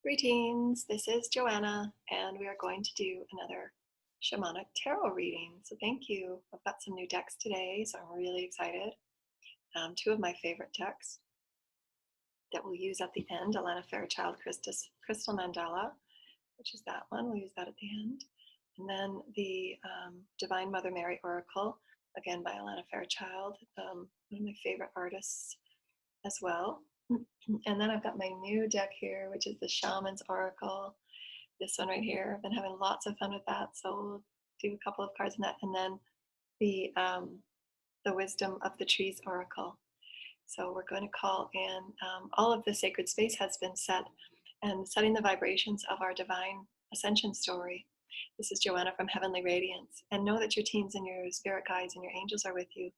Greetings, this is Joanna, and we are going to do another shamanic tarot reading. So thank you. I've got some new decks today, so I'm really excited. Two of my favorite decks that we'll use at the end, Alana Fairchild Crystal Mandala, which is that one. We'll use that at the end. And then the Divine Mother Mary Oracle, again by Alana Fairchild, one of my favorite artists as well. And then I've got my new deck here, which is the Shaman's Oracle. This one right here. I've been having lots of fun with that, so we'll do a couple of cards in that. And then the Wisdom of the Trees Oracle. So we're going to call in, all of the sacred space has been set, and setting the vibrations of our divine ascension story. This is Joanna from Heavenly Radiance. And know that your teams and your spirit guides and your angels are with you,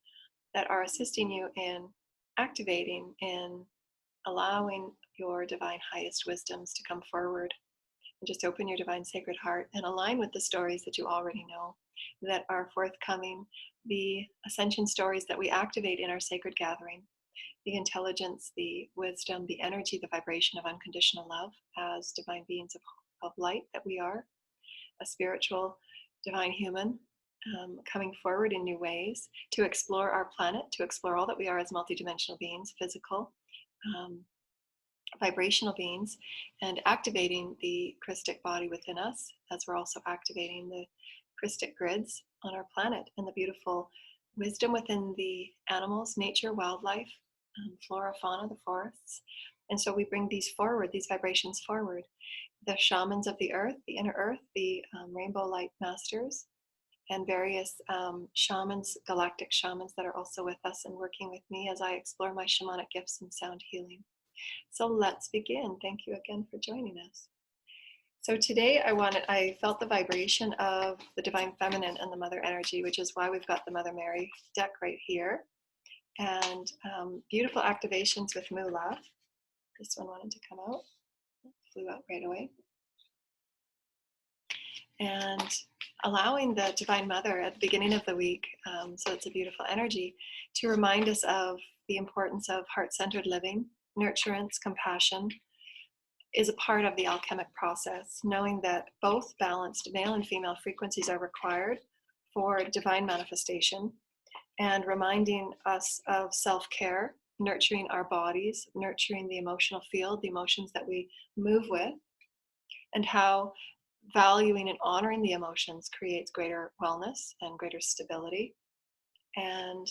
that are assisting you in activating, in allowing your divine highest wisdoms to come forward. And just open your divine sacred heart and align with the stories that you already know that are forthcoming, the ascension stories that we activate in our sacred gathering, the intelligence, the wisdom, the energy, the vibration of unconditional love as divine beings of light that we are, a spiritual divine human, coming forward in new ways to explore our planet, to explore all that we are as multidimensional beings, physical, vibrational beings, and activating the Christic body within us, as we're also activating the Christic grids on our planet and the beautiful wisdom within the animals, nature, wildlife, flora, fauna, the forests. And so we bring these forward, these vibrations forward. The shamans of the earth, the inner earth, the rainbow light masters, and various shamans, galactic shamans that are also with us and working with me as I explore my shamanic gifts and sound healing. So let's begin. Thank you again for joining us. So today I felt the vibration of the Divine Feminine and the Mother Energy, which is why we've got the Mother Mary deck right here. And beautiful activations with Moolah. This one wanted to come out. Flew out right away. And allowing the Divine Mother at the beginning of the week, so it's a beautiful energy, to remind us of the importance of heart-centered living, nurturance, compassion, is a part of the alchemic process, knowing that both balanced male and female frequencies are required for divine manifestation, and reminding us of self-care, nurturing our bodies, nurturing the emotional field, the emotions that we move with, and how valuing and honoring the emotions creates greater wellness and greater stability, and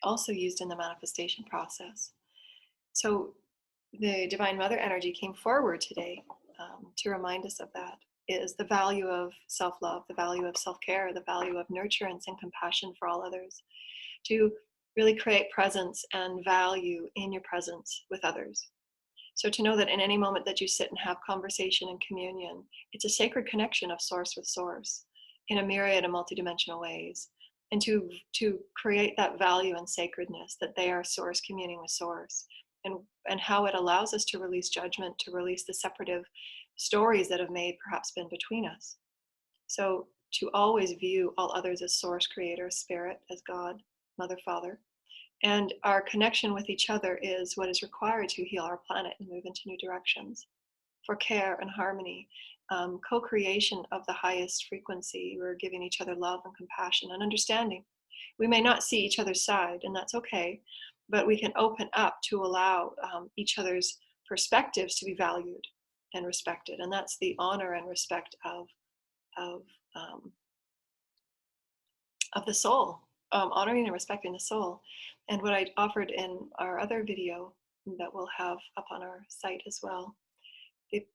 also used in the manifestation process. So the Divine Mother energy came forward today to remind us of that, is the value of self-love, the value of self-care, the value of nurturance and compassion for all others, to really create presence and value in your presence with others. So to know that in any moment that you sit and have conversation and communion, it's a sacred connection of source with source in a myriad of multidimensional ways, and to create that value and sacredness that they are source communing with source, and how it allows us to release judgment, to release the separative stories that have perhaps been between us. So to always view all others as source, creator, spirit, as God, mother, father. And our connection with each other is what is required to heal our planet and move into new directions. For care and harmony, co-creation of the highest frequency, we're giving each other love and compassion and understanding. We may not see each other's side, and that's okay, but we can open up to allow each other's perspectives to be valued and respected. And that's the honor and respect of the soul, honoring and respecting the soul. And what I offered in our other video that we'll have up on our site as well, the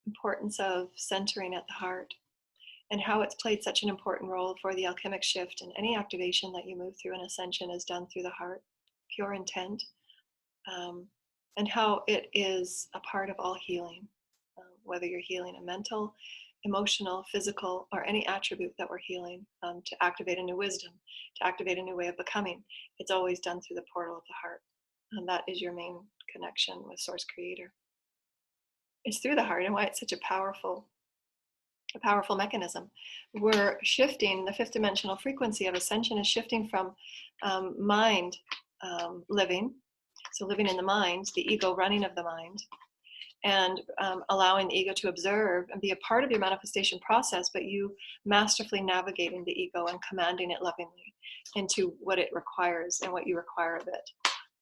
importance of centering at the heart, and how it's played such an important role for the alchemic shift, and any activation that you move through in ascension is done through the heart, pure intent, and how it is a part of all healing, whether you're healing a mental, emotional, physical, or any attribute that we're healing, to activate a new wisdom, to activate a new way of becoming. It's always done through the portal of the heart. And that is your main connection with Source Creator. It's through the heart, and why it's such a powerful mechanism. We're shifting the fifth dimensional frequency of ascension, is shifting from mind living, so living in the mind, the ego running of the mind, and allowing the ego to observe and be a part of your manifestation process, but you masterfully navigating the ego and commanding it lovingly into what it requires and what you require of it.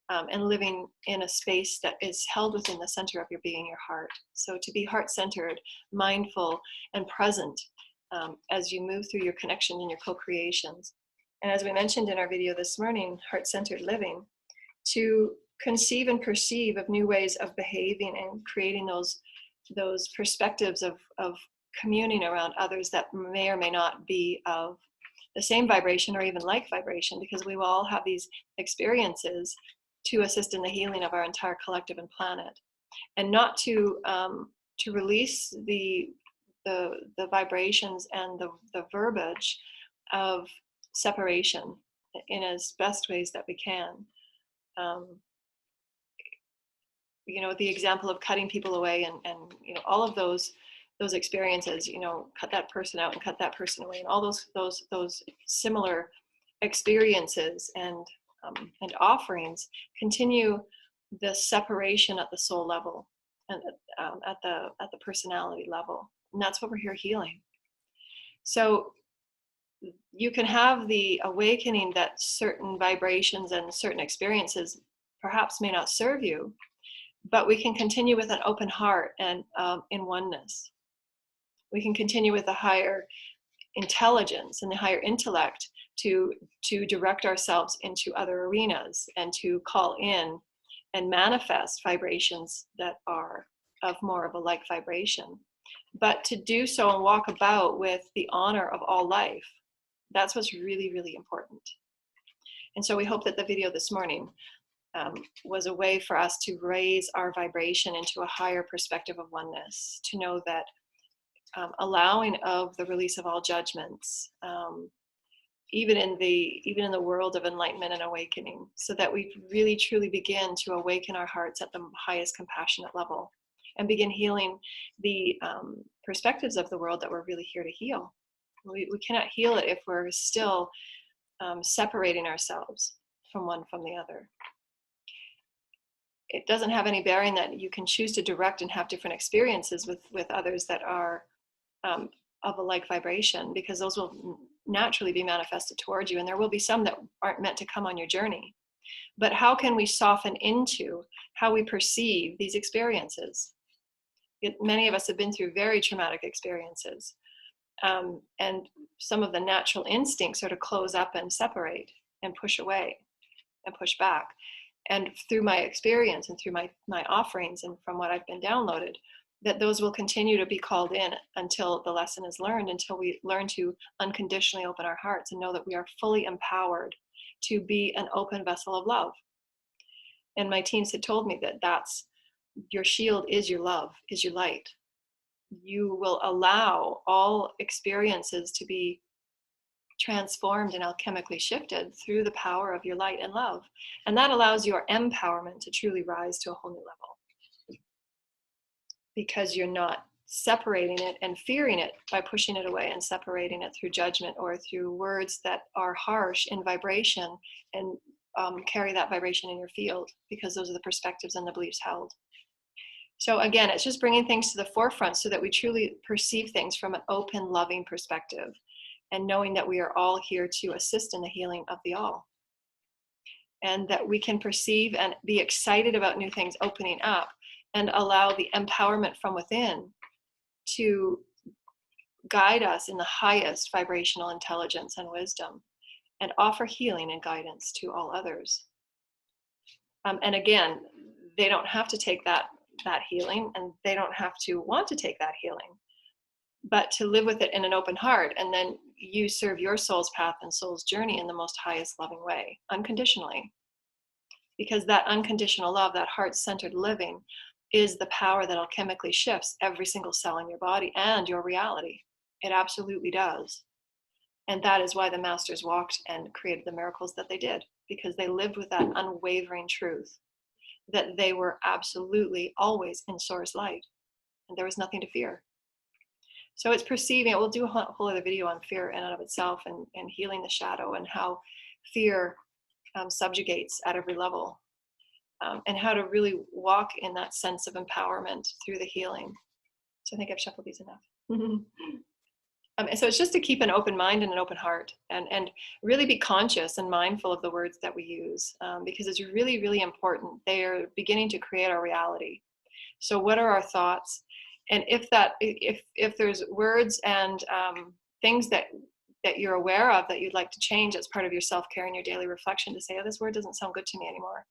And living in a space that is held within the center of your being, your heart. So to be heart-centered, mindful, and present as you move through your connection and your co-creations. And as we mentioned in our video this morning, heart-centered living, to conceive and perceive of new ways of behaving and creating those perspectives of communing around others that may or may not be of the same vibration or even like vibration, because we will all have these experiences to assist in the healing of our entire collective and planet, and not to release the vibrations and the verbiage of separation in as best ways that we can. The example of cutting people away and all of those experiences, cut that person out and cut that person away, and all those similar experiences and offerings continue the separation at the soul level and at the personality level, and that's what we're here healing. So you can have the awakening that certain vibrations and certain experiences perhaps may not serve you, but we can continue with an open heart and in oneness. We can continue with a higher intelligence and the higher intellect to direct ourselves into other arenas and to call in and manifest vibrations that are of more of a like vibration. But to do so and walk about with the honor of all life, that's what's really, really important. And so we hope that the video this morning was a way for us to raise our vibration into a higher perspective of oneness, to know that allowing of the release of all judgments, even in the world of enlightenment and awakening, so that we really truly begin to awaken our hearts at the highest compassionate level and begin healing the perspectives of the world that we're really here to heal. We cannot heal it if we're still separating ourselves from one from the other. It doesn't have any bearing that you can choose to direct and have different experiences with others that are of a like vibration, because those will naturally be manifested towards you, and there will be some that aren't meant to come on your journey. But how can we soften into how we perceive these experiences? Many of us have been through very traumatic experiences, and some of the natural instincts are to close up and separate and push away and push back. And through my experience and through my offerings and from what I've been downloaded, that those will continue to be called in until the lesson is learned, until we learn to unconditionally open our hearts and know that we are fully empowered to be an open vessel of love. And my teams had told me that that's your shield, is your love, is your light. You will allow all experiences to be transformed and alchemically shifted through the power of your light and love. And that allows your empowerment to truly rise to a whole new level, because you're not separating it and fearing it by pushing it away and separating it through judgment or through words that are harsh in vibration and carry that vibration in your field, because those are the perspectives and the beliefs held. So again, it's just bringing things to the forefront so that we truly perceive things from an open, loving perspective, and knowing that we are all here to assist in the healing of the all. And that we can perceive and be excited about new things opening up and allow the empowerment from within to guide us in the highest vibrational intelligence and wisdom, and offer healing and guidance to all others. And again, they don't have to take that healing, and they don't have to want to take that healing, but to live with it in an open heart, and then you serve your soul's path and soul's journey in the most highest loving way, unconditionally. Because that unconditional love, that heart-centered living, is the power that alchemically shifts every single cell in your body and your reality. It absolutely does. And that is why the masters walked and created the miracles that they did, because they lived with that unwavering truth that they were absolutely always in source light, and there was nothing to fear. So it's perceiving it. We'll do a whole other video on fear in and of itself, and healing the shadow, and how fear subjugates at every level. and how to really walk in that sense of empowerment through the healing. So I think I've shuffled these enough. And so it's just to keep an open mind and an open heart, and really be conscious and mindful of the words that we use, because it's really, really important. They are beginning to create our reality. So what are our thoughts? And if there's words and things that you're aware of that you'd like to change as part of your self-care and your daily reflection, to say, oh, this word doesn't sound good to me anymore.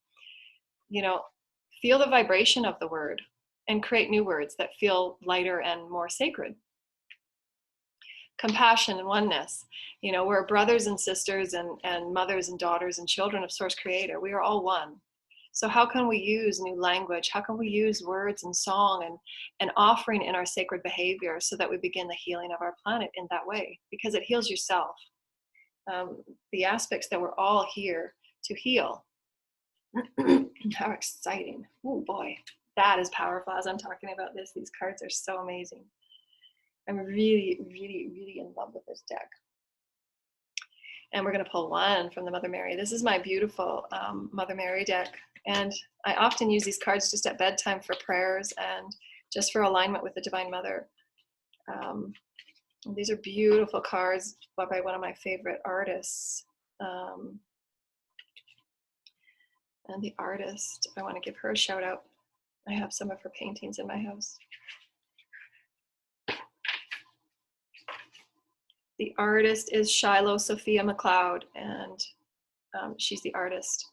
Feel the vibration of the word and create new words that feel lighter and more sacred. Compassion and oneness. We're brothers and sisters and mothers and daughters and children of Source Creator. We are all one. So how can we use new language? How can we use words and song and offering in our sacred behavior so that we begin the healing of our planet in that way? Because it heals yourself. The aspects that we're all here to heal. How exciting. Oh boy, that is powerful. As I'm talking about this, these cards are so amazing. I'm really, really, really in love with this deck. And we're going to pull one from the Mother Mary. This is my beautiful Mother Mary deck. And I often use these cards just at bedtime for prayers and just for alignment with the Divine Mother. These are beautiful cards by one of my favorite artists. And the artist, I want to give her a shout out. I have some of her paintings in my house. The artist is Shiloh Sophia McLeod, and she's the artist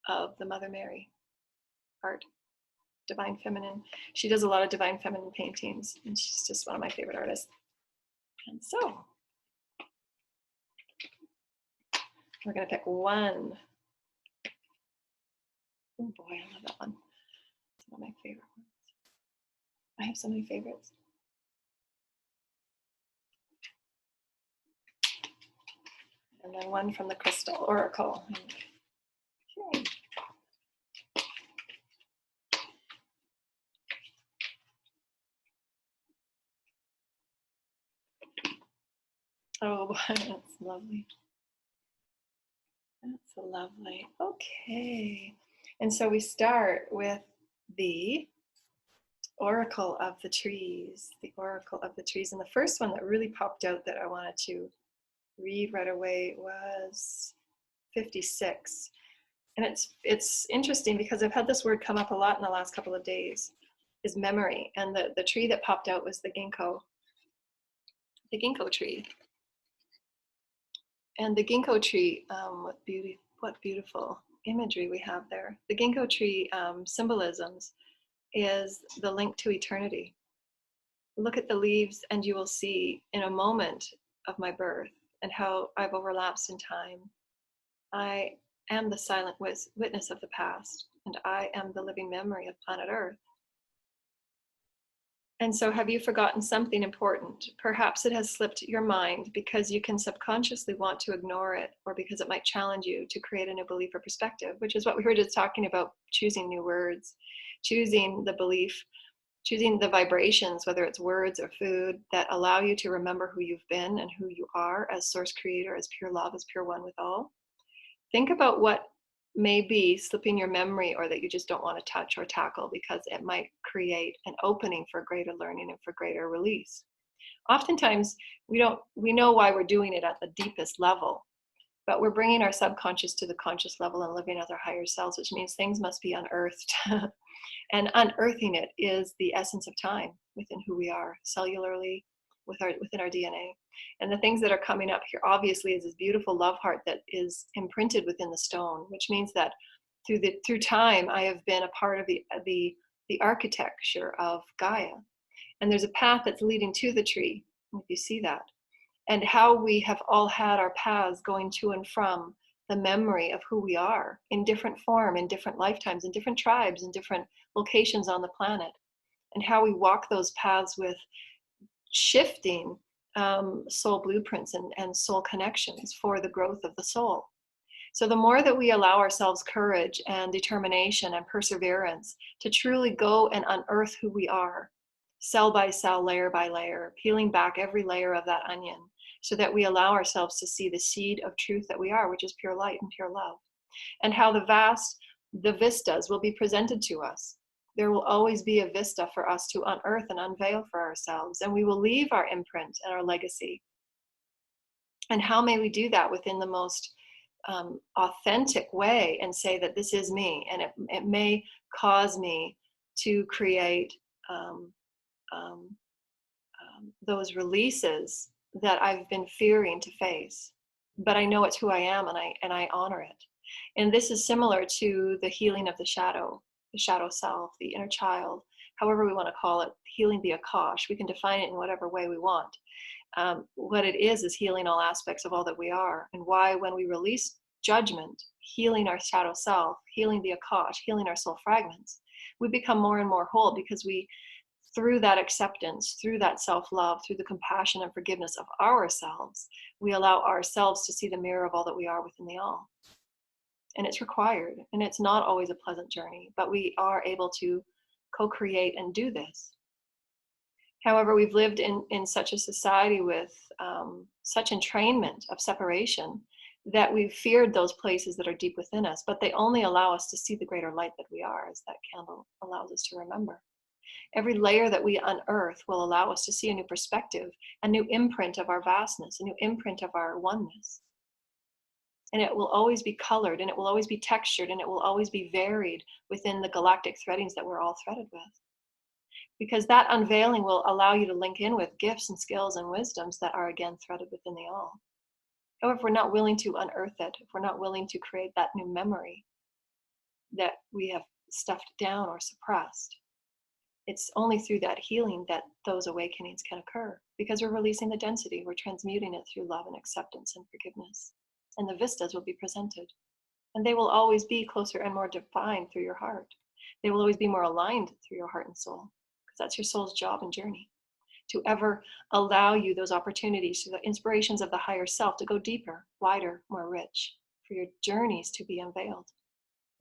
of the Mother Mary art, Divine Feminine. She does a lot of Divine Feminine paintings, and she's just one of my favorite artists. And so, we're going to pick one. Oh boy, I love that one. It's one of my favorite ones. I have so many favorites. And then one from the Crystal Oracle. Okay. Oh boy, that's lovely. That's lovely. Okay. And so we start with the Oracle of the Trees. The Oracle of the Trees. And the first one that really popped out that I wanted to read right away was 56. And it's interesting because I've had this word come up a lot in the last couple of days, is memory. And the tree that popped out was the Gingko Tree. And the Gingko Tree, what beautiful imagery we have there. The Gingko Tree symbolisms is the link to eternity. Look at the leaves and you will see in a moment of my birth and how I've overlapsed in time. I am the silent witness of the past, and I am the living memory of planet Earth. And so have you forgotten something important? Perhaps it has slipped your mind because you can subconsciously want to ignore it, or because it might challenge you to create a new belief or perspective, which is what we were just talking about, choosing new words, choosing the belief, choosing the vibrations, whether it's words or food, that allow you to remember who you've been and who you are as Source Creator, as pure love, as pure one with all. Think about what may be slipping your memory, or that you just don't want to touch or tackle because it might create an opening for greater learning and for greater release. Oftentimes, we know why we're doing it at the deepest level, but we're bringing our subconscious to the conscious level and living as our higher selves, which means things must be unearthed. And unearthing it is the essence of time within who we are, cellularly, within our DNA. And the things that are coming up here, obviously, is this beautiful love heart that is imprinted within the stone, which means that through time, I have been a part of the architecture of Gaia. And there's a path that's leading to the tree, if you see that. And how we have all had our paths going to and from the memory of who we are in different form, in different lifetimes, in different tribes, in different locations on the planet. And how we walk those paths with shifting soul blueprints and soul connections for the growth of the soul. So the more that we allow ourselves courage and determination and perseverance to truly go and unearth who we are, cell by cell, layer by layer, peeling back every layer of that onion, so that we allow ourselves to see the seed of truth that we are, which is pure light and pure love. And how the vast the vistas will be presented to us. There will always be a vista for us to unearth and unveil for ourselves, and we will leave our imprint and our legacy. And how may we do that within the most authentic way and say that this is me, and it may cause me to create those releases that I've been fearing to face, but I know it's who I am, and I honor it. And this is similar to the healing of the shadow self, the inner child, however we want to call it, healing the Akash. We can define it in whatever way we want. What it is healing all aspects of all that we are, and why when we release judgment, healing our shadow self, healing the Akash, healing our soul fragments, we become more and more whole, because we, through that acceptance, through that self-love, through the compassion and forgiveness of ourselves, we allow ourselves to see the mirror of all that we are within the all. And it's required, and it's not always a pleasant journey, but we are able to co-create and do this. However, we've lived in such a society with such entrainment of separation that we've feared those places that are deep within us, but they only allow us to see the greater light that we are, as that candle allows us to remember. Every layer that we unearth will allow us to see a new perspective, a new imprint of our vastness, a new imprint of our oneness. And it will always be colored, and it will always be textured, and it will always be varied within the galactic threadings that we're all threaded with. Because that unveiling will allow you to link in with gifts and skills and wisdoms that are again threaded within the all. However, if we're not willing to unearth it, if we're not willing to create that new memory that we have stuffed down or suppressed, it's only through that healing that those awakenings can occur, because we're releasing the density, we're transmuting it through love and acceptance and forgiveness. And the vistas will be presented. And they will always be closer and more defined through your heart. They will always be more aligned through your heart and soul, because that's your soul's job and journey, to ever allow you those opportunities, to the inspirations of the higher self, to go deeper, wider, more rich, for your journeys to be unveiled,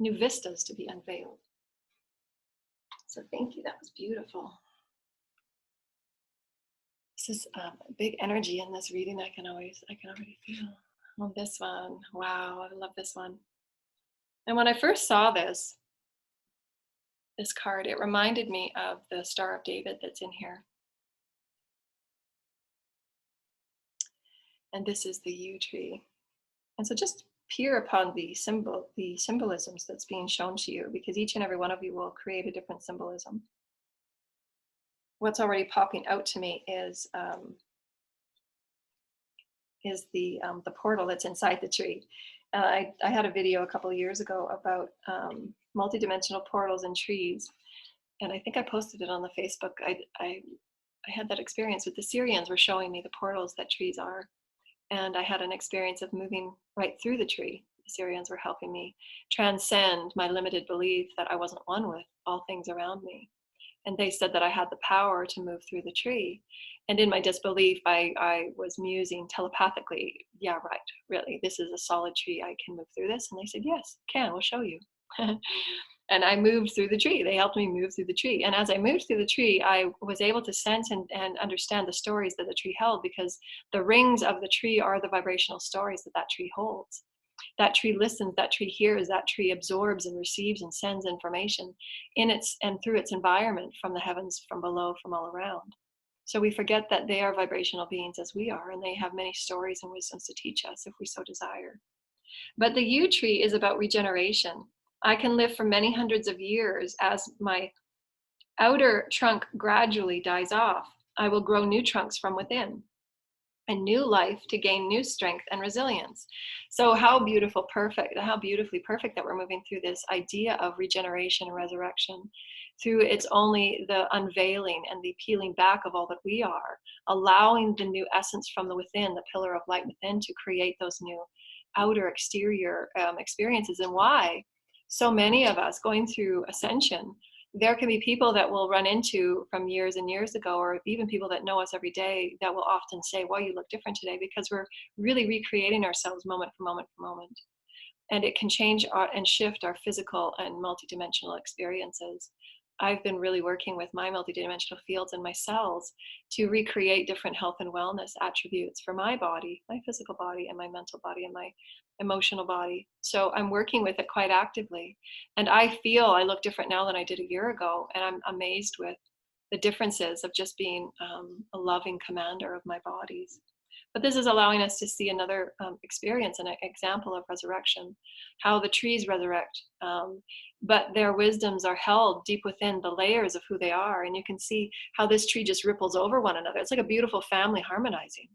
new vistas to be unveiled. So thank you, that was beautiful. This is a big energy in this reading. I can already feel. On this one, wow, I love this one. And when I first saw this card, it reminded me of the Star of David that's in here. And this is the Yew Tree. And so just peer upon the symbolisms that's being shown to you, because each and every one of you will create a different symbolism. What's already popping out to me is the portal that's inside the tree. I had a video a couple of years ago about multidimensional portals and trees, and I think I posted it on the Facebook. I had that experience with the Syrians were showing me the portals that trees are, and I had an experience of moving right through the tree. The Syrians were helping me transcend my limited belief that I wasn't one with all things around me. And they said that I had the power to move through the tree. And in my disbelief, I was musing telepathically, yeah, right, really, this is a solid tree. I can move through this. And they said, yes, can, we'll show you. And I moved through the tree. They helped me move through the tree. And as I moved through the tree, I was able to sense and understand the stories that the tree held, because the rings of the tree are the vibrational stories that that tree holds. That tree listens, that tree hears, that tree absorbs and receives and sends information in its and through its environment, from the heavens, from below, from all around. So we forget that they are vibrational beings as we are, and they have many stories and wisdoms to teach us if we so desire. But the Yew Tree is about regeneration. I can live for many hundreds of years. As my outer trunk gradually dies off, I will grow new trunks from within, a new life to gain new strength and resilience. So how beautifully perfect that we're moving through this idea of regeneration and resurrection, through it's only the unveiling and the peeling back of all that we are, allowing the new essence from the within, the pillar of light within, to create those new outer exterior experiences. And why so many of us going through ascension, there can be people that we'll run into from years and years ago, or even people that know us every day, that will often say, well, you look different today, because we're really recreating ourselves moment for moment for moment. And it can change and shift our physical and multidimensional experiences. I've been really working with my multidimensional fields and my cells to recreate different health and wellness attributes for my body, my physical body and my mental body and my emotional body. So I'm working with it quite actively. And I feel I look different now than I did a year ago. And I'm amazed with the differences of just being a loving commander of my bodies. But this is allowing us to see another experience, an example of resurrection, how the trees resurrect, but their wisdoms are held deep within the layers of who they are. And you can see how this tree just ripples over one another. It's like a beautiful family harmonizing.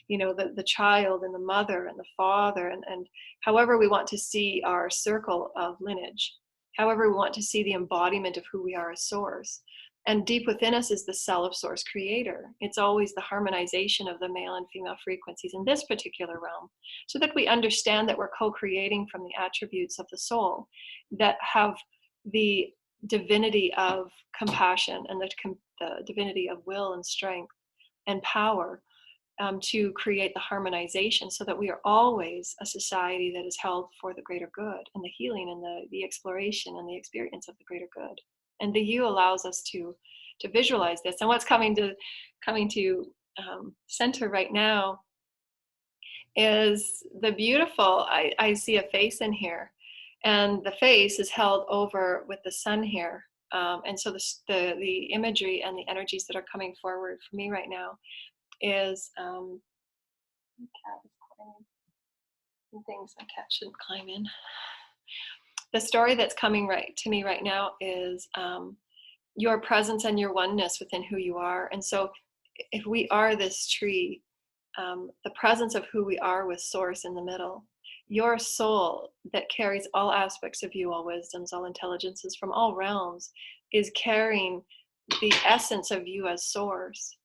You know, the child and the mother and the father, and however we want to see our circle of lineage, however we want to see the embodiment of who we are as source. And deep within us is the cell of source creator. It's always the harmonization of the male and female frequencies in this particular realm, so that we understand that we're co-creating from the attributes of the soul that have the divinity of compassion and the divinity of will and strength and power, to create the harmonization, so that we are always a society that is held for the greater good and the healing and the exploration and the experience of the greater good. And the Yew allows us to visualize this. And what's coming to center right now is the beautiful, I see a face in here, and the face is held over with the sun here. And so the imagery and the energies that are coming forward for me right now is my cat is climbing in things my cat shouldn't climb in. The story that's coming right to me right now is your presence and your oneness within who you are. And so if we are this tree, the presence of who we are with source in the middle, your soul that carries all aspects of you, all wisdoms, all intelligences from all realms, is carrying the essence of you as source.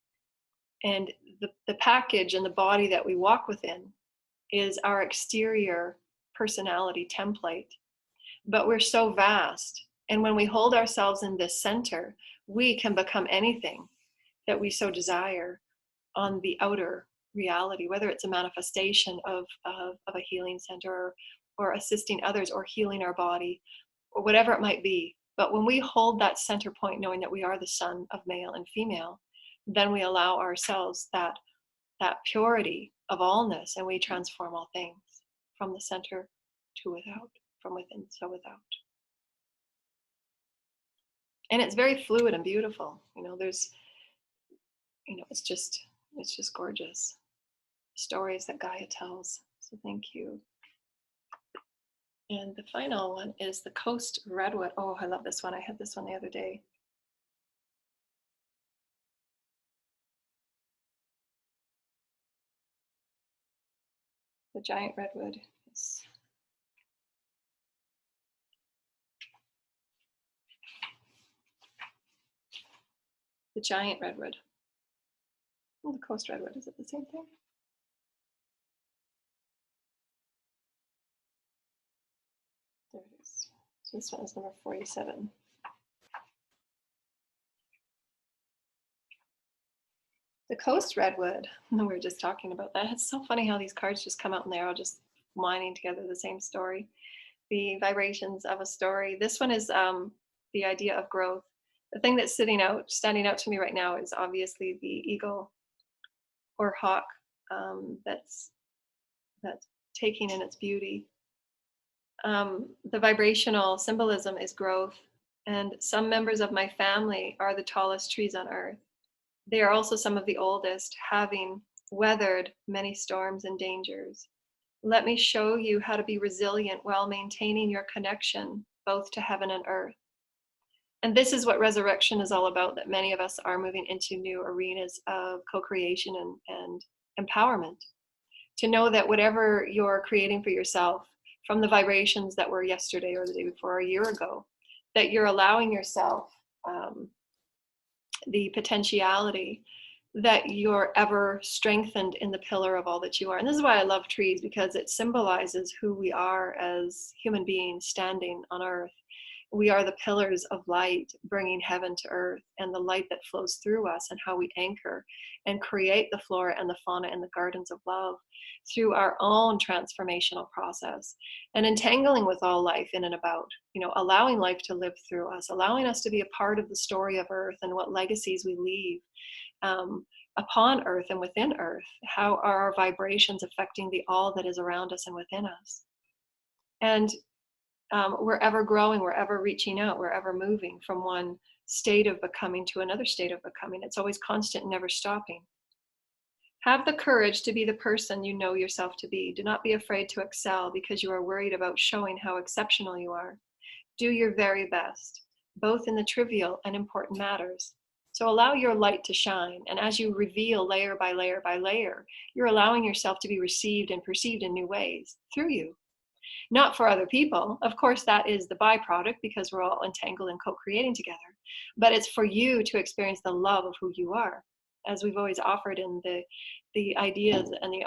And the package and the body that we walk within is our exterior personality template. But we're so vast. And when we hold ourselves in this center, we can become anything that we so desire on the outer reality, whether it's a manifestation of a healing center, or assisting others, or healing our body, or whatever it might be. But when we hold that center point, knowing that we are the son of male and female, then we allow ourselves that purity of allness, and we transform all things from the center to without, from within to without. And it's very fluid and beautiful. You know, there's, you know, it's just gorgeous. Stories that Gaia tells. So thank you. And the final one is the Coast Redwood. Oh, I love this one. I had this one the other day. The Giant Redwood is the Giant Redwood. Oh, the Coast Redwood, is it the same thing? There it is. So this one is number 47. The Coast Redwood, we were just talking about that. It's so funny how these cards just come out and they're all just mining together the same story. The vibrations of a story. This one is the idea of growth. The thing that's standing out to me right now is obviously the eagle or hawk that's taking in its beauty. The vibrational symbolism is growth, and some members of my family are the tallest trees on earth. They are also some of the oldest, having weathered many storms and dangers. Let me show you how to be resilient while maintaining your connection both to heaven and earth. And this is what resurrection is all about, that many of us are moving into new arenas of co-creation and empowerment. To know that whatever you're creating for yourself, from the vibrations that were yesterday or the day before or a year ago, that you're allowing yourself the potentiality that you're ever strengthened in the pillar of all that you are. And this is why I love trees, because it symbolizes who we are as human beings standing on earth. We are the pillars of light, bringing heaven to earth, and the light that flows through us, and how we anchor and create the flora and the fauna and the gardens of love through our own transformational process, and entangling with all life in and about, allowing life to live through us, allowing us to be a part of the story of earth and what legacies we leave upon earth and within earth. How are our vibrations affecting the all that is around us and within us? And we're ever growing, we're ever reaching out, we're ever moving from one state of becoming to another state of becoming. It's always constant, never stopping. Have the courage to be the person you know yourself to be. Do not be afraid to excel because you are worried about showing how exceptional you are. Do your very best, both in the trivial and important matters. So allow your light to shine, and as you reveal layer by layer by layer, you're allowing yourself to be received and perceived in new ways through you. Not for other people. Of course, that is the byproduct because we're all entangled and co-creating together. But it's for you to experience the love of who you are, as we've always offered in the ideas and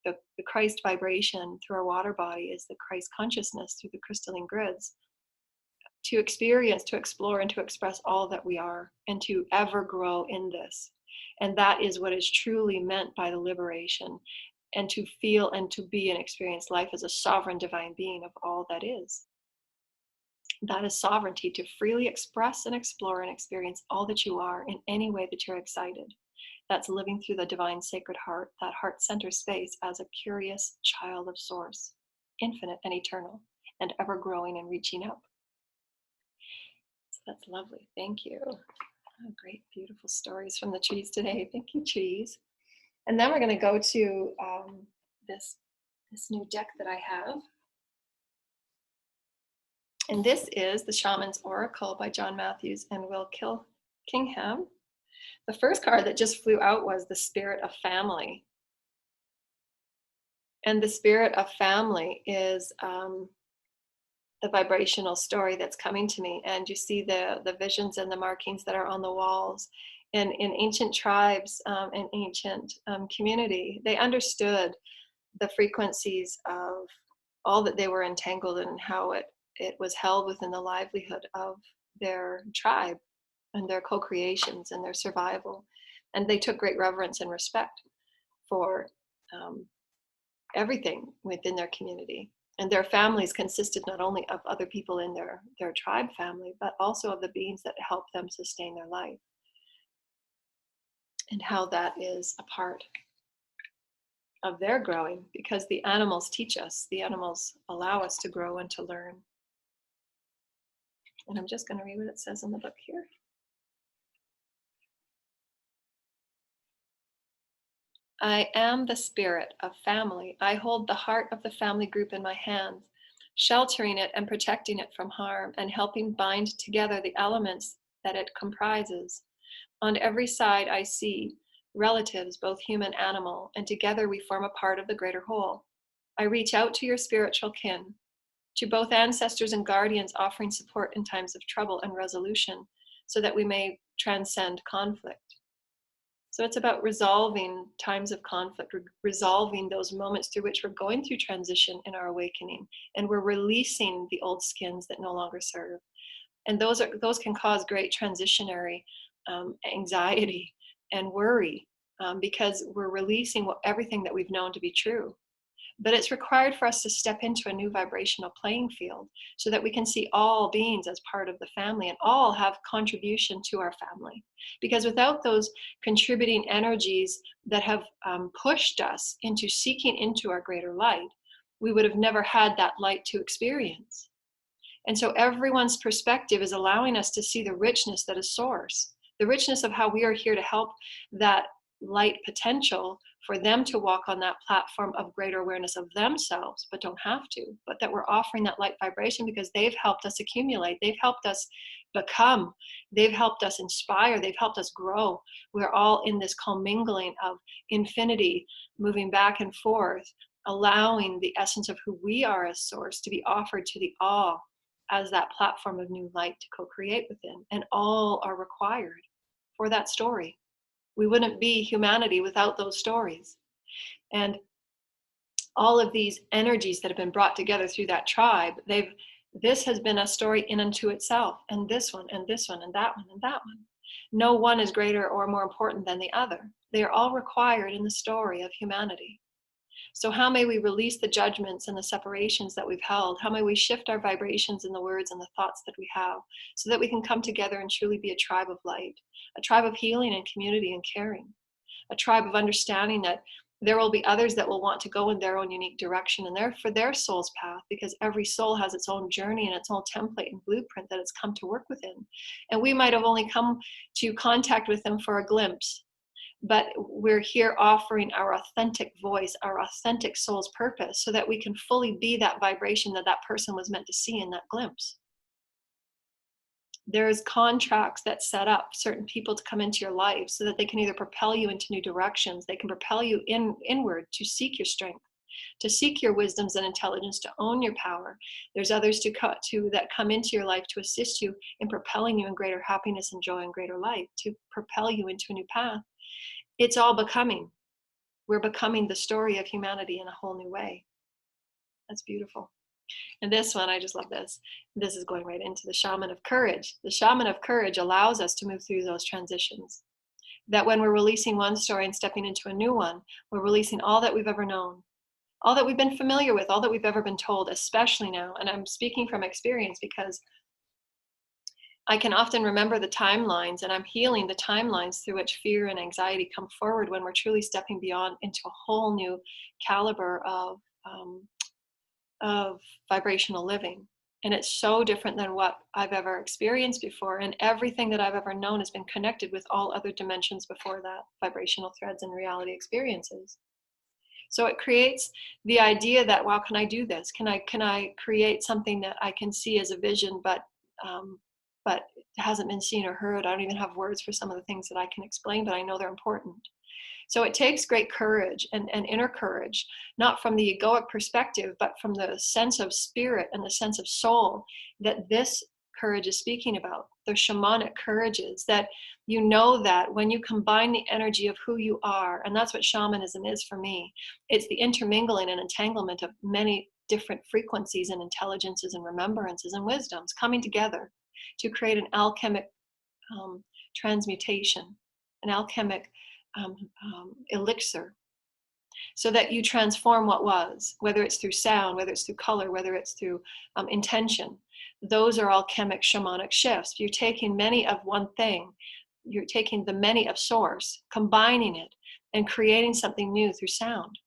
the Christ vibration through our water body is the Christ consciousness through the crystalline grids. To experience, to explore, and to express all that we are, and to ever grow in this. And that is what is truly meant by the liberation, and to feel and to be and experience life as a sovereign divine being of all that is. That is sovereignty, to freely express and explore and experience all that you are in any way that you're excited. That's living through the divine sacred heart, that heart center space as a curious child of source, infinite and eternal, and ever growing and reaching up. So that's lovely. Thank you. Oh, great, beautiful stories from the trees today. Thank you, trees. And then we're going to go to this new deck that I have. And this is the Shaman's Oracle by John Matthews and Will Kingham. The first card that just flew out was the Spirit of Family. And the Spirit of Family is the vibrational story that's coming to me. And you see the visions and the markings that are on the walls. In ancient tribes and ancient community, they understood the frequencies of all that they were entangled in and how it was held within the livelihood of their tribe and their co-creations and their survival. And they took great reverence and respect for everything within their community. And their families consisted not only of other people in their tribe family, but also of the beings that helped them sustain their life. And how that is a part of their growing, because the animals teach us, the animals allow us to grow and to learn. And I'm just going to read what it says in the book here. I am the spirit of family. I hold the heart of the family group in my hands, sheltering it and protecting it from harm, and helping bind together the elements that it comprises. On every side I see relatives, both human and animal, and together we form a part of the greater whole. I reach out to your spiritual kin, to both ancestors and guardians, offering support in times of trouble and resolution, so that we may transcend conflict. So it's about resolving times of conflict, resolving those moments through which we're going through transition in our awakening, and we're releasing the old skins that no longer serve. And those can cause great transitionary anxiety and worry because we're releasing everything that we've known to be true. But it's required for us to step into a new vibrational playing field so that we can see all beings as part of the family and all have contribution to our family. Because without those contributing energies that have pushed us into seeking into our greater light, we would have never had that light to experience. And so everyone's perspective is allowing us to see the richness that is source, the richness of how we are here to help that light potential for them to walk on that platform of greater awareness of themselves, but don't have to, but that we're offering that light vibration because they've helped us accumulate, they've helped us become, they've helped us inspire, they've helped us grow. We're all in this commingling of infinity, moving back and forth, allowing the essence of who we are as source to be offered to the all as that platform of new light to co-create within. And all are required for that story. We wouldn't be humanity without those stories. And all of these energies that have been brought together through that tribe, they've This has been a story in unto itself, and this one, and this one, and that one, and that one. No one is greater or more important than the other. They are all required in the story of humanity. So how may we release the judgments and the separations that we've held? How may we shift our vibrations in the words and the thoughts that we have so that we can come together and truly be a tribe of light, a tribe of healing and community and caring, a tribe of understanding that there will be others that will want to go in their own unique direction and for their soul's path, because every soul has its own journey and its own template and blueprint that it's come to work within. And we might have only come to contact with them for a glimpse, but we're here offering our authentic voice, our authentic soul's purpose, so that we can fully be that vibration that that person was meant to see in that glimpse. There's contracts that set up certain people to come into your life so that they can either propel you into new directions, they can propel you inward to seek your strength, to seek your wisdoms and intelligence, to own your power. There's others that come into your life to assist you in propelling you in greater happiness and joy and greater light, to propel you into a new path. It's all becoming. We're becoming the story of humanity in a whole new way. That's beautiful. And this one, I just love this. This is going right into the shaman of courage. The shaman of courage allows us to move through those transitions. That when we're releasing one story and stepping into a new one, we're releasing all that we've ever known, all that we've been familiar with, all that we've ever been told, especially now. And I'm speaking from experience because I can often remember the timelines, and I'm healing the timelines through which fear and anxiety come forward when we're truly stepping beyond into a whole new caliber of vibrational living. And it's so different than what I've ever experienced before. And everything that I've ever known has been connected with all other dimensions before that, vibrational threads and reality experiences. So it creates the idea that, wow, can I do this? Can I create something that I can see as a vision, but it hasn't been seen or heard? I don't even have words for some of the things that I can explain, but I know they're important. So it takes great courage and inner courage, not from the egoic perspective, but from the sense of spirit and the sense of soul that this courage is speaking about. The shamanic courages that you know that when you combine the energy of who you are, and that's what shamanism is for me, it's the intermingling and entanglement of many different frequencies and intelligences and remembrances and wisdoms coming together to create an alchemic transmutation, an alchemic elixir, so that you transform what was, whether it's through sound, whether it's through color, whether it's through intention. Those are alchemic shamanic shifts. You're taking many of one thing, you're taking the many of source, combining it and creating something new through sound.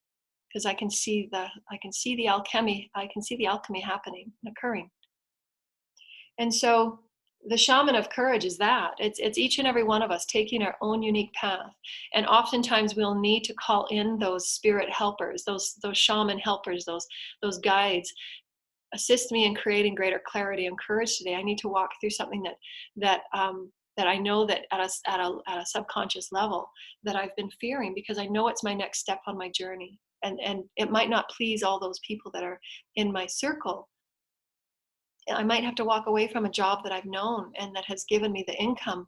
Because I can see the alchemy happening and occurring. And so the shaman of courage is that it's each and every one of us taking our own unique path. And oftentimes we'll need to call in those spirit helpers, those shaman helpers, those guides. Assist me in creating greater clarity and courage today. I need to walk through something that I know that at a subconscious level that I've been fearing, because I know it's my next step on my journey. And it might not please all those people that are in my circle. I might have to walk away from a job that I've known and that has given me the income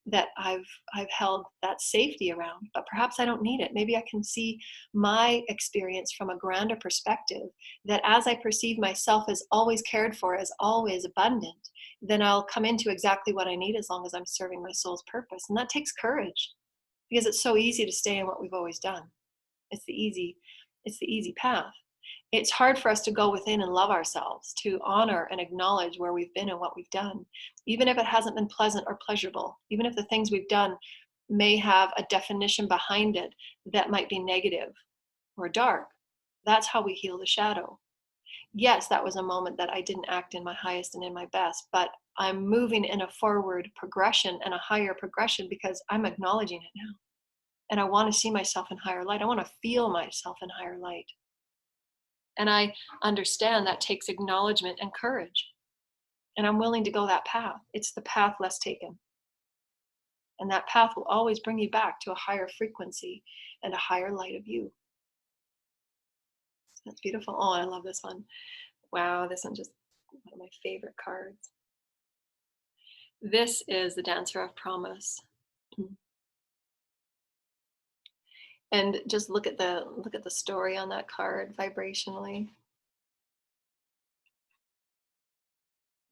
that I've held that safety around, but perhaps I don't need it. Maybe I can see my experience from a grander perspective, that as I perceive myself as always cared for, as always abundant, then I'll come into exactly what I need as long as I'm serving my soul's purpose. And that takes courage, because it's so easy to stay in what we've always done. It's the easy path. It's hard for us to go within and love ourselves, to honor and acknowledge where we've been and what we've done, even if it hasn't been pleasant or pleasurable, even if the things we've done may have a definition behind it that might be negative or dark. That's how we heal the shadow. Yes, that was a moment that I didn't act in my highest and in my best, but I'm moving in a forward progression and a higher progression because I'm acknowledging it now. And I want to see myself in higher light. I want to feel myself in higher light. And I understand that takes acknowledgement and courage. And I'm willing to go that path. It's the path less taken. And that path will always bring you back to a higher frequency and a higher light of you. That's beautiful. Oh, I love this one. Wow, this one just one of my favorite cards. This is the Dancer of Promise. And just look at the story on that card vibrationally.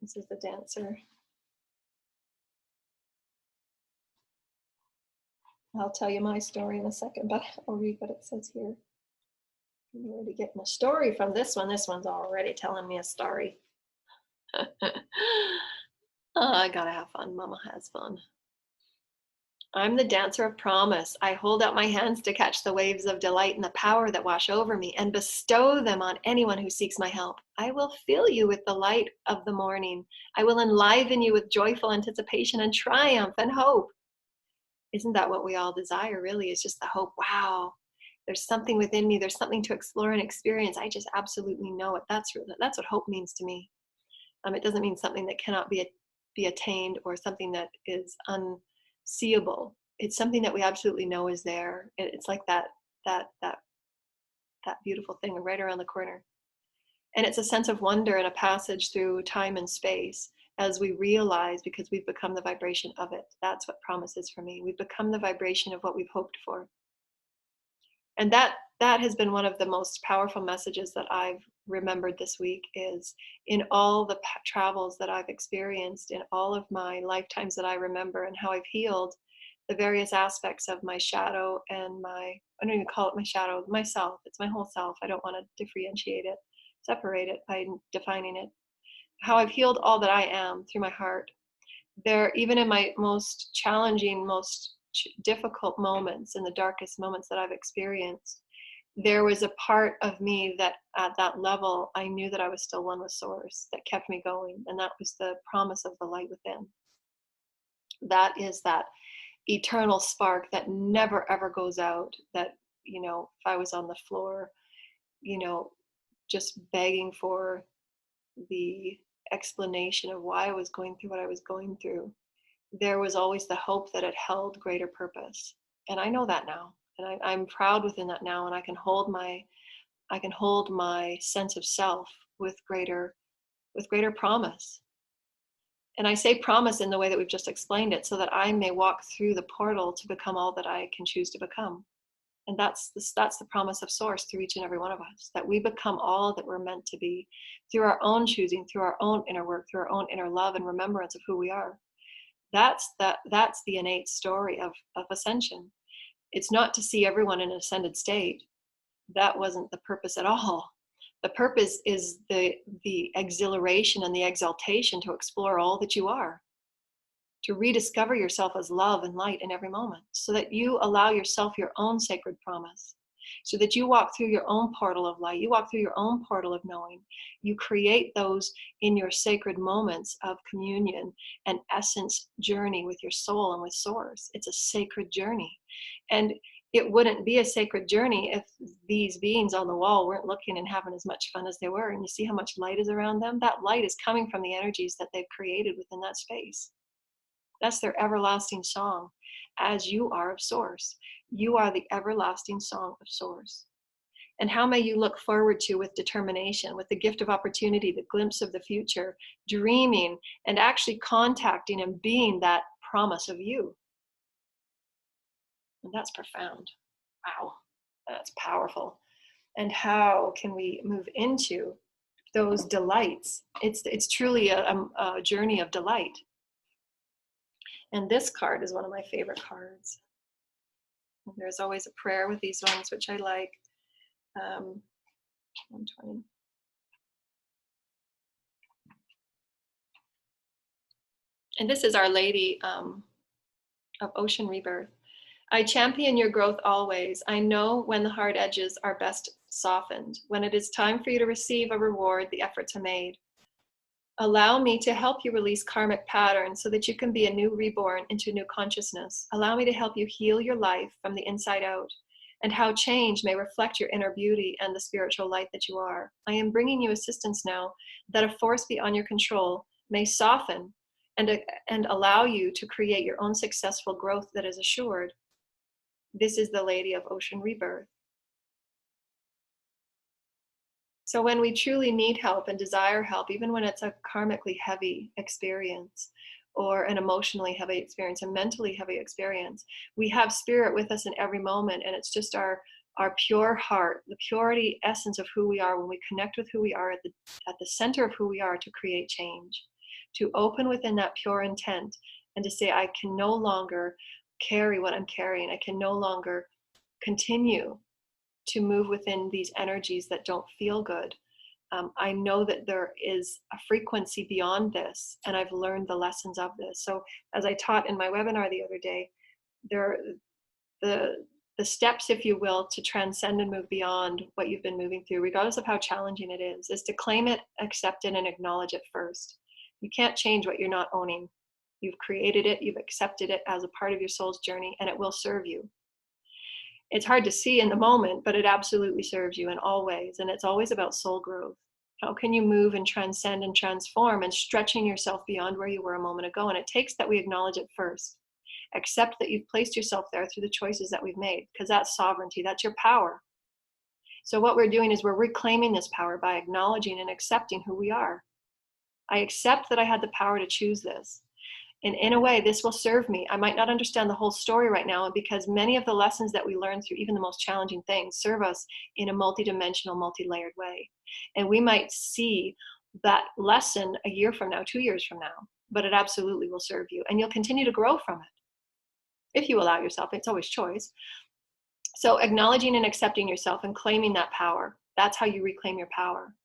This is the dancer. I'll tell you my story in a second, but I'll read what it says here. I'm already getting a story from this one. This one's already telling me a story. Oh, I gotta have fun. Mama has fun. I'm the dancer of promise. I hold out my hands to catch the waves of delight and the power that wash over me and bestow them on anyone who seeks my help. I will fill you with the light of the morning. I will enliven you with joyful anticipation and triumph and hope. Isn't that what we all desire, really? It's just the hope. Wow, there's something within me. There's something to explore and experience. I just absolutely know it. That's what hope means to me. It doesn't mean something that cannot be attained or something that is unseeable. It's something that we absolutely know is there. It's like that beautiful thing right around the corner. And it's a sense of wonder and a passage through time and space as we realize, because we've become the vibration of it. That's what promise is for me. We've become the vibration of what we've hoped for. And that has been one of the most powerful messages that I've remembered this week, is in all the travels that I've experienced, in all of my lifetimes that I remember, and how I've healed the various aspects of my shadow and I don't even call it my shadow, myself. It's my whole self. I don't want to differentiate it, separate it by defining it. How I've healed all that I am through my heart. There, even in my most challenging, most difficult moments, in the darkest moments that I've experienced, there was a part of me that at that level, I knew that I was still one with Source, that kept me going. And that was the promise of the light within. That is that eternal spark that never ever goes out. That, if I was on the floor, just begging for the explanation of why I was going through what I was going through, there was always the hope that it held greater purpose. And I know that now. And I'm proud within that now. And I can hold my sense of self with greater promise. And I say promise in the way that we've just explained it, so that I may walk through the portal to become all that I can choose to become. And that's the promise of Source through each and every one of us, that we become all that we're meant to be through our own choosing, through our own inner work, through our own inner love and remembrance of who we are. That's the innate story of Ascension. It's not to see everyone in an ascended state. That wasn't the purpose at all. The purpose is the exhilaration and the exaltation to explore all that you are, to rediscover yourself as love and light in every moment, so that you allow yourself your own sacred promise, so that you walk through your own portal of light, you walk through your own portal of knowing. You create those in your sacred moments of communion and essence journey with your soul and with Source. It's a sacred journey. And it wouldn't be a sacred journey if these beings on the wall weren't looking and having as much fun as they were. And you see how much light is around them? That light is coming from the energies that they've created within that space. That's their everlasting song. As you are of Source, you are the everlasting song of Source. And how may you look forward to, with determination, with the gift of opportunity, the glimpse of the future, dreaming and actually contacting and being that promise of you. And that's profound. Wow, that's powerful. And how can we move into those delights? It's truly a journey of delight. And this card is one of my favorite cards. And there's always a prayer with these ones, which I like. 120. And this is Our Lady of Ocean Rebirth. I champion your growth always. I know when the hard edges are best softened. When it is time for you to receive a reward, the efforts are made. Allow me to help you release karmic patterns so that you can be a new reborn into new consciousness. Allow me to help you heal your life from the inside out, and how change may reflect your inner beauty and the spiritual light that you are. I am bringing you assistance now, that a force beyond your control may soften and allow you to create your own successful growth that is assured. This is the Lady of Ocean Rebirth. So when we truly need help and desire help, even when it's a karmically heavy experience, or an emotionally heavy experience, a mentally heavy experience, we have spirit with us in every moment. And it's just our pure heart, the purity essence of who we are, when we connect with who we are at the center of who we are, to create change. to open within that pure intent and to say, I can no longer carry what I'm carrying. I can no longer continue to move within these energies that don't feel good. I know that there is a frequency beyond this, and I've learned the lessons of this. So as I taught in my webinar the other day, there the steps, if you will, to transcend and move beyond what you've been moving through, regardless of how challenging it is to claim it, accept it, and acknowledge it first. You can't change what you're not owning. You've created it, you've accepted it as a part of your soul's journey, and it will serve you. It's hard to see in the moment, but it absolutely serves you in all ways. And it's always about soul growth. How can you move and transcend and transform and stretching yourself beyond where you were a moment ago? And it takes that we acknowledge it first. Accept that you've placed yourself there through the choices that we've made, because that's sovereignty, that's your power. So what we're doing is we're reclaiming this power by acknowledging and accepting who we are. I accept that I had the power to choose this. And in a way, this will serve me. I might not understand the whole story right now, because many of the lessons that we learn through even the most challenging things serve us in a multidimensional, multi-layered way. And we might see that lesson a year from now, 2 years from now, but it absolutely will serve you. And you'll continue to grow from it if you allow yourself. It's always choice. So acknowledging and accepting yourself and claiming that power, that's how you reclaim your power.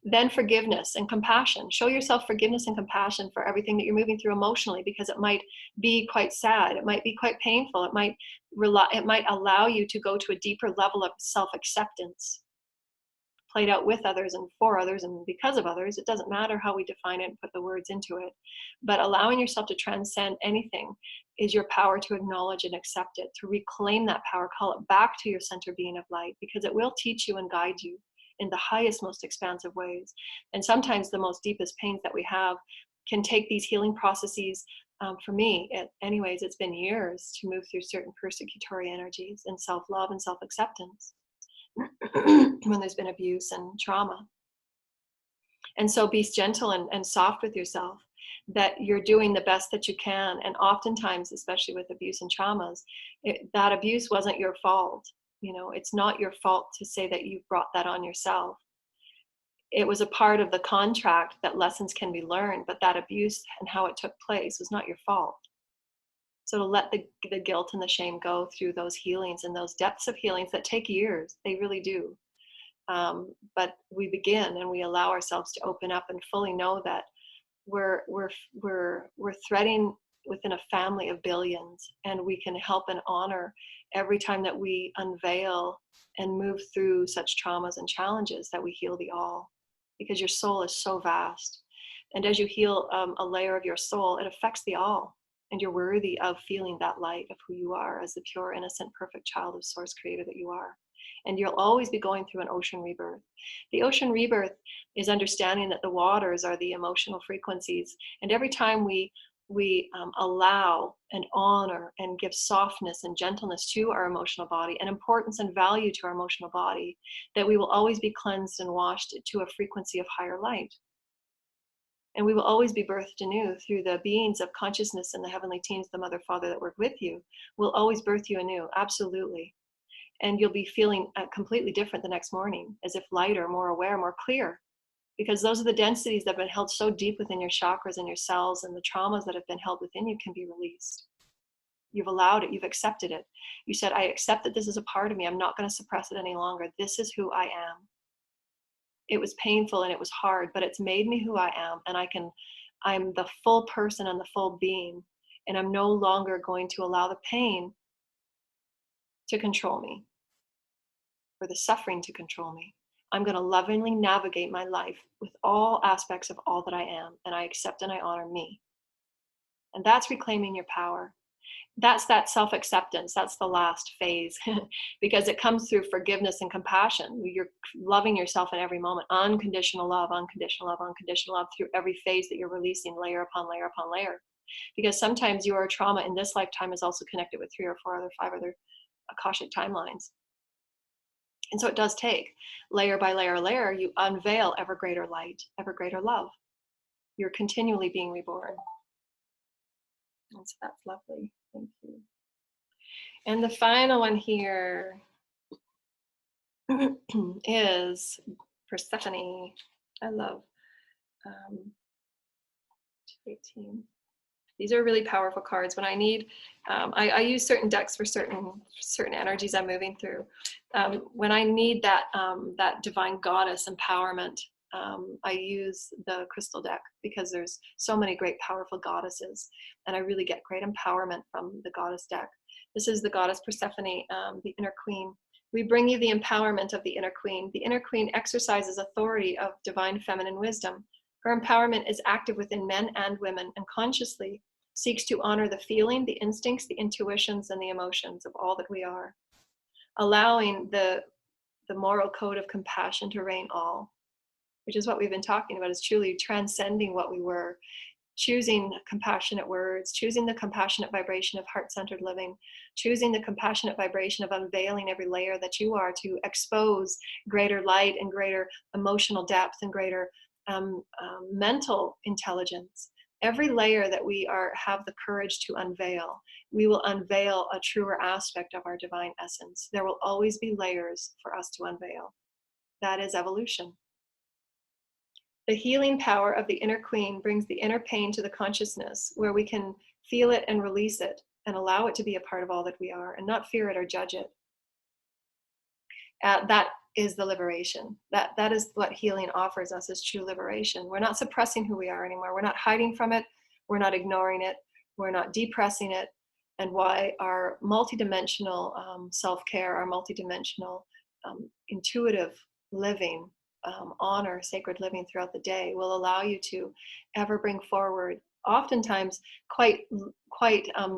Then forgiveness and compassion. Show yourself forgiveness and compassion for everything that you're moving through emotionally, because it might be quite sad. It might be quite painful. It might allow you to go to a deeper level of self-acceptance, played out with others and for others and because of others. It doesn't matter how we define it and put the words into it, but allowing yourself to transcend anything is your power to acknowledge and accept it, to reclaim that power, call it back to your center being of light, because it will teach you and guide you in the highest, most expansive ways. And sometimes the most deepest pains that we have can take these healing processes. For me, anyways, it's been years to move through certain persecutory energies and self-love and self-acceptance when there's been abuse and trauma. And so be gentle and soft with yourself, that you're doing the best that you can. And oftentimes, especially with abuse and traumas, that abuse wasn't your fault. You know, it's not your fault to say that you brought that on yourself. It was a part of the contract that lessons can be learned, but that abuse and how it took place was not your fault. So to let the guilt and the shame go through those healings and those depths of healings that take years, they really do. But we begin and we allow ourselves to open up and fully know that we're threading within a family of billions, and we can help and honor every time that we unveil and move through such traumas and challenges, that we heal the all, because your soul is so vast. And as you heal a layer of your soul, it affects the all, and you're worthy of feeling that light of who you are as the pure, innocent, perfect child of Source Creator that you are. And you'll always be going through an ocean rebirth. The ocean rebirth is understanding that the waters are the emotional frequencies. And every time we allow and honor and give softness and gentleness to our emotional body, and importance and value to our emotional body, that we will always be cleansed and washed to a frequency of higher light. And we will always be birthed anew through the beings of consciousness and the heavenly teams, the Mother, Father that work with you, will always birth you anew, absolutely. And you'll be feeling completely different the next morning, as if lighter, more aware, more clear. Because those are the densities that have been held so deep within your chakras and your cells, and the traumas that have been held within you can be released. You've allowed it, you've accepted it. You said, I accept that this is a part of me. I'm not going to suppress it any longer. This is who I am. It was painful and it was hard, but it's made me who I am. And I'm the full person and the full being. And I'm no longer going to allow the pain to control me, or the suffering to control me. I'm going to lovingly navigate my life with all aspects of all that I am, and I accept and I honor me. And that's reclaiming your power. That's that self-acceptance. That's the last phase, because it comes through forgiveness and compassion. You're loving yourself in every moment. Unconditional love, unconditional love, unconditional love through every phase that you're releasing, layer upon layer upon layer. Because sometimes your trauma in this lifetime is also connected with 3 or 4 other, 5 other Akashic timelines. And so it does take layer by layer, you unveil ever greater light, ever greater love. You're continually being reborn. And so that's lovely. Thank you. And the final one here is Persephone. I love 18. These are really powerful cards. When I need, I use certain decks for certain energies I'm moving through. When I need that that divine goddess empowerment, I use the crystal deck because there's so many great powerful goddesses, and I really get great empowerment from the goddess deck. This is the goddess Persephone, the inner queen. We bring you the empowerment of the inner queen. The inner queen exercises authority of divine feminine wisdom. Her empowerment is active within men and women and consciously seeks to honor the feeling, the instincts, the intuitions, and the emotions of all that we are, allowing the moral code of compassion to reign all, which is what we've been talking about, is truly transcending what we were, choosing compassionate words, choosing the compassionate vibration of heart-centered living, choosing the compassionate vibration of unveiling every layer that you are to expose greater light and greater emotional depth and greater mental intelligence. Every layer that we have the courage to unveil, we will unveil a truer aspect of our divine essence. There will always be layers for us to unveil. That is evolution. The healing power of the inner queen brings the inner pain to the consciousness, where we can feel it and release it and allow it to be a part of all that we are and not fear it or judge it. That is the liberation. That is what healing offers us, is true liberation. We're not suppressing who we are anymore. We're not hiding from it. We're not ignoring it. We're not depressing it. And why our multidimensional self-care, our multidimensional intuitive living, honor sacred living throughout the day will allow you to ever bring forward oftentimes quite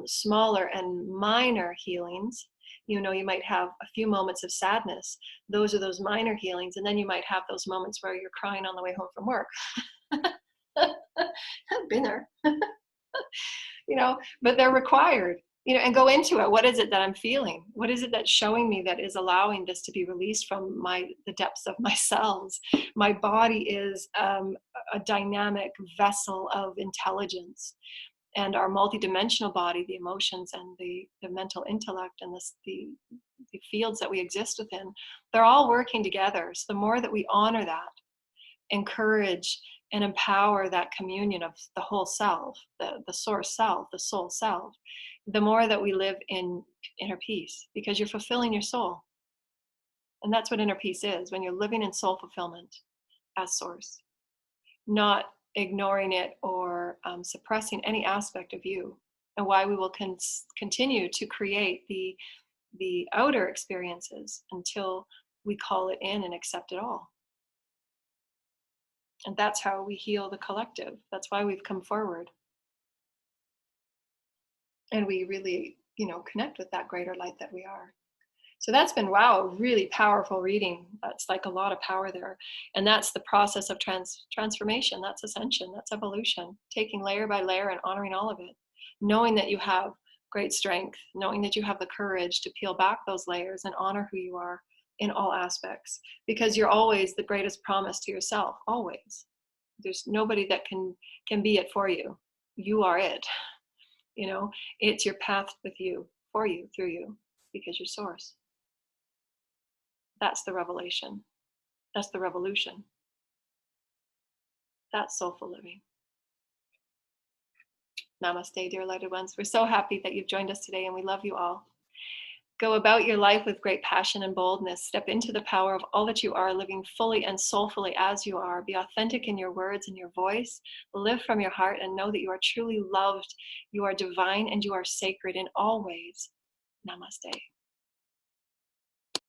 smaller and minor healings. You know, you might have a few moments of sadness. Those are those minor healings. And then you might have those moments where you're crying on the way home from work. I've been there. You know, but they're required, you know, and go into it. What is it that I'm feeling? What is it that's showing me that is allowing this to be released from the depths of my cells? My body is a dynamic vessel of intelligence. And our multidimensional body, the emotions and the mental intellect and the fields that we exist within, they're all working together. So the more that we honor that, encourage and empower that communion of the whole self, the source self, the soul self, the more that we live in inner peace, because you're fulfilling your soul. And that's what inner peace is, when you're living in soul fulfillment as source, not ignoring it or suppressing any aspect of you, and why we will continue to create the outer experiences until we call it in and accept it all. And that's how we heal the collective. That's why we've come forward. And we really, you know, connect with that greater light that we are. So that's been, wow, a really powerful reading. That's like a lot of power there. And that's the process of transformation. That's ascension. That's evolution. Taking layer by layer and honoring all of it. Knowing that you have great strength. Knowing that you have the courage to peel back those layers and honor who you are in all aspects. Because you're always the greatest promise to yourself. Always. There's nobody that can be it for you. You are it. You know, it's your path with you, for you, through you, because you're source. That's the revelation. That's the revolution. That's soulful living. Namaste, dear lighted ones. We're so happy that you've joined us today, and we love you all. Go about your life with great passion and boldness. Step into the power of all that you are, living fully and soulfully as you are. Be authentic in your words and your voice. Live from your heart and know that you are truly loved. You are divine and you are sacred in all ways. Namaste.